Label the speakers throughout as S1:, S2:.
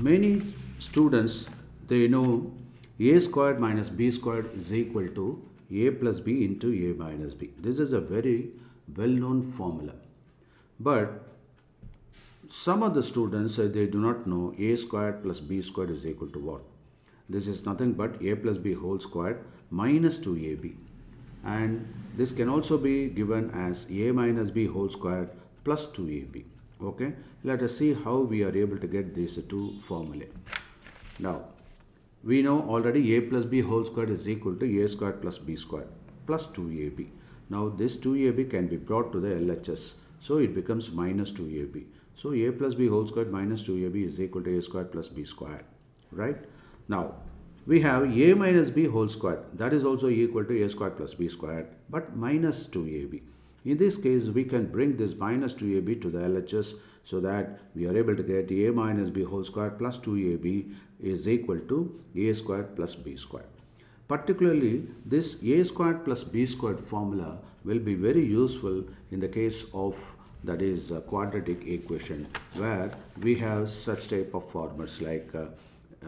S1: Many students, they know a squared minus b squared is equal to a plus b into a minus b. This is a very well-known formula. But some of the students, they do not know a squared plus b squared is equal to what? This is nothing but a plus b whole squared minus 2ab. And this can also be given as a minus b whole squared plus 2ab. Okay, let us see how we are able to get these two formulae. Now, we know already a plus b whole squared is equal to a squared plus b squared plus 2ab. Now, this 2ab can be brought to the LHS. So, it becomes minus 2ab. So, a plus b whole squared minus 2ab is equal to a squared plus b squared. Right? Now, we have a minus b whole squared. That is also equal to a squared plus b squared, but minus 2ab. In this case, we can bring this minus 2ab to the LHS so that we are able to get a minus b whole squared plus 2ab is equal to a squared plus b squared. Particularly, this a squared plus b squared formula will be very useful in the case of, that is, a quadratic equation, where we have such type of formulas like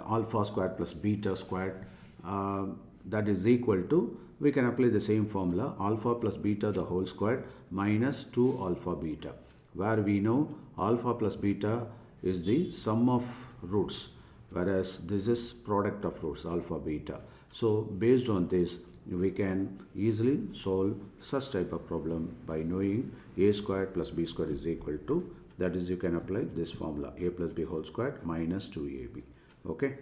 S1: alpha squared plus beta squared, that is equal to, we can apply the same formula, alpha plus beta the whole squared minus 2 alpha beta, where we know alpha plus beta is the sum of roots, whereas this is product of roots, alpha beta. So based on this, we can easily solve such type of problem by knowing a squared plus b squared is equal to, that is, you can apply this formula, a plus b whole squared minus 2ab. Okay.